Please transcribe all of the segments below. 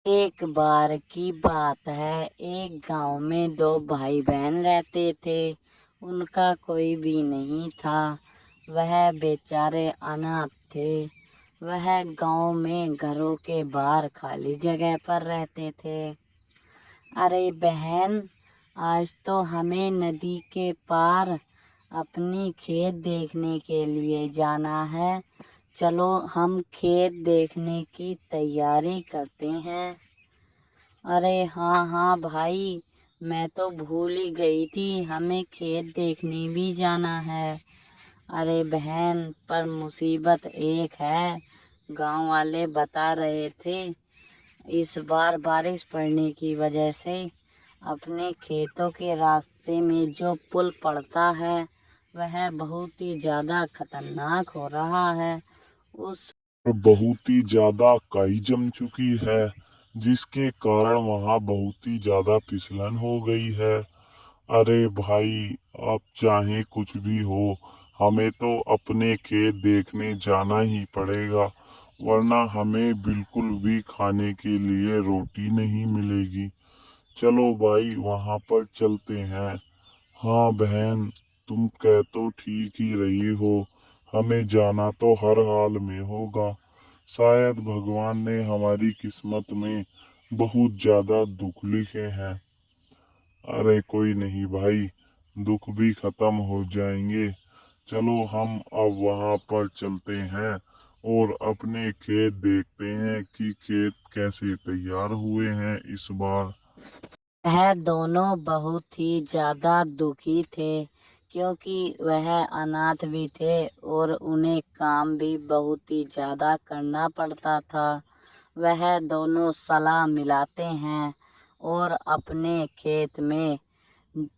एक बार की बात है, एक गांव में दो भाई बहन रहते थे। उनका कोई भी नहीं था। वह बेचारे अनाथ थे। वह गांव में घरों के बाहर खाली जगह पर रहते थे। अरे बहन, आज तो हमें नदी के पार अपनी खेत देखने के लिए जाना है। चलो हम खेत देखने की तैयारी करते हैं। अरे हाँ हाँ भाई, मैं तो भूल ही गई थी, हमें खेत देखने भी जाना है। अरे बहन, पर मुसीबत एक है। गांव वाले बता रहे थे इस बार बारिश पड़ने की वजह से अपने खेतों के रास्ते में जो पुल पड़ता है वह बहुत ही ज़्यादा खतरनाक हो रहा है। उस बहुत ही ज्यादा काई जम चुकी है, जिसके कारण वहां बहुत ही ज्यादा फिसलन हो गई है। अरे भाई, अब चाहे कुछ भी हो, हमें तो अपने खेत देखने जाना ही पड़ेगा, वरना हमें बिल्कुल भी खाने के लिए रोटी नहीं मिलेगी। चलो भाई, वहां पर चलते हैं। हाँ बहन, तुम कह तो ठीक ही रही हो, हमें जाना तो हर हाल में होगा। शायद भगवान ने हमारी किस्मत में बहुत ज्यादा दुख लिखे हैं। अरे कोई नहीं भाई, दुख भी खत्म हो जाएंगे। चलो हम अब वहां पर चलते हैं और अपने खेत देखते हैं कि खेत कैसे तैयार हुए हैं इस बार। वह दोनों बहुत ही ज़्यादा दुखी थे, क्योंकि वह अनाथ भी थे और उन्हें काम भी बहुत ही ज़्यादा करना पड़ता था। वह दोनों सलाह मिलाते हैं और अपने खेत में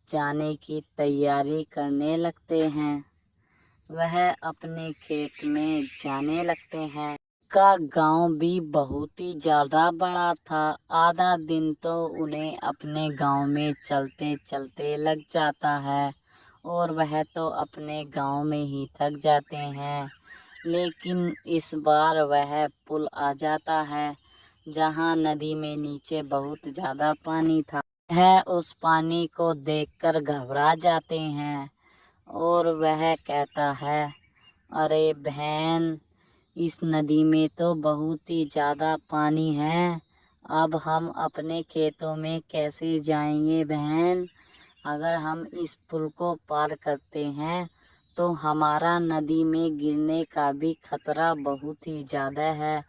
जाने की तैयारी करने लगते हैं। वह अपने खेत में जाने लगते हैं। का गांव भी बहुत ही ज़्यादा बड़ा था। आधा दिन तो उन्हें अपने गांव में चलते चलते लग जाता है और वह तो अपने गांव में ही थक जाते हैं। लेकिन इस बार वह पुल आ जाता है जहां नदी में नीचे बहुत ज़्यादा पानी था। वह उस पानी को देखकर घबरा जाते हैं और वह कहता है, अरे बहन, इस नदी में तो बहुत ही ज़्यादा पानी है। अब हम अपने खेतों में कैसे जाएंगे बहन? अगर हम इस पुल को पार करते हैं तो हमारा नदी में गिरने का भी खतरा बहुत ही ज़्यादा है।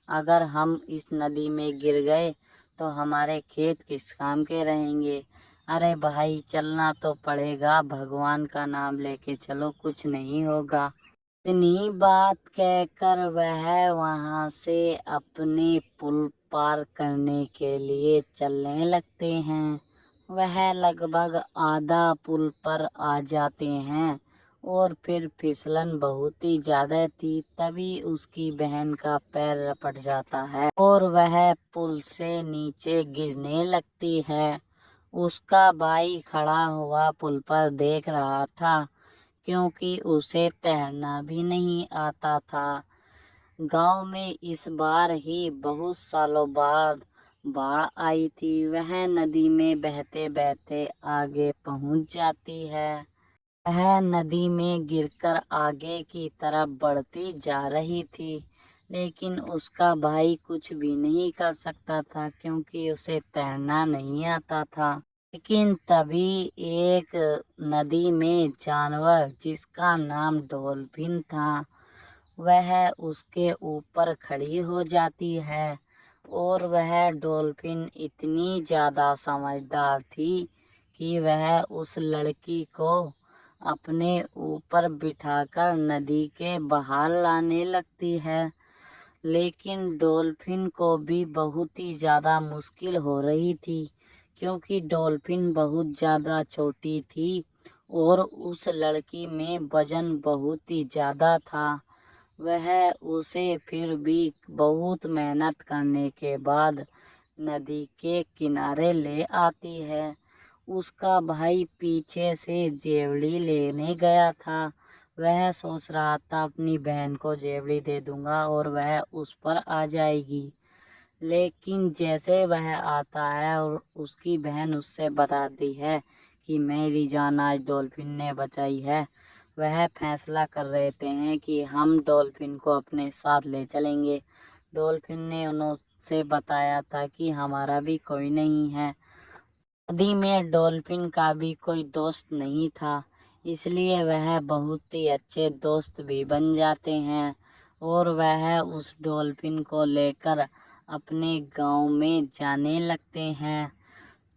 अगर हम इस नदी में गिर गए तो हमारे खेत किस काम के रहेंगे? अरे भाई, चलना तो पड़ेगा, भगवान का नाम लेके चलो, कुछ नहीं होगा। इतनी बात कहकर वह वहां से अपने पुल पार करने के लिए चलने लगते हैं। वह लगभग आधा पुल पर आ जाते हैं और फिर फिसलन बहुत ही ज्यादा थी। तभी उसकी बहन का पैर रपट जाता है और वह पुल से नीचे गिरने लगती है। उसका भाई खड़ा हुआ पुल पर देख रहा था, क्योंकि उसे तैरना भी नहीं आता था। गांव में इस बार ही बहुत सालों बाद बाढ़ आई थी। वह नदी में बहते बहते आगे पहुंच जाती है। वह नदी में गिरकर आगे की तरफ बढ़ती जा रही थी, लेकिन उसका भाई कुछ भी नहीं कर सकता था, क्योंकि उसे तैरना नहीं आता था। लेकिन तभी एक नदी में जानवर जिसका नाम डॉल्फिन था, वह उसके ऊपर खड़ी हो जाती है। और वह डॉल्फिन इतनी ज़्यादा समझदार थी कि वह उस लड़की को अपने ऊपर बिठाकर नदी के बाहर लाने लगती है। लेकिन डॉल्फिन को भी बहुत ही ज़्यादा मुश्किल हो रही थी, क्योंकि डॉल्फिन बहुत ज़्यादा छोटी थी और उस लड़की में वजन बहुत ही ज़्यादा था। वह उसे फिर भी बहुत मेहनत करने के बाद नदी के किनारे ले आती है। उसका भाई पीछे से जेवड़ी लेने गया था। वह सोच रहा था अपनी बहन को जेवड़ी दे दूंगा और वह उस पर आ जाएगी। लेकिन जैसे वह आता है और उसकी बहन उससे बताती है कि मेरी जान आज डॉल्फिन ने बचाई है, वह फैसला कर लेते हैं कि हम डॉल्फिन को अपने साथ ले चलेंगे। डॉल्फिन ने उनसे बताया था कि हमारा भी कोई नहीं है। नदी में डॉल्फिन का भी कोई दोस्त नहीं था, इसलिए वह बहुत ही अच्छे दोस्त भी बन जाते हैं और वह उस डॉल्फिन को लेकर अपने गांव में जाने लगते हैं।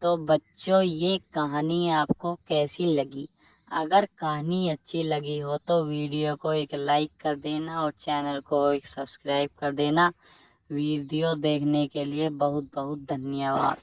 तो बच्चों, ये कहानी आपको कैसी लगी? अगर कहानी अच्छी लगी हो तो वीडियो को एक लाइक कर देना और चैनल को एक सब्सक्राइब कर देना। वीडियो देखने के लिए बहुत बहुत धन्यवाद।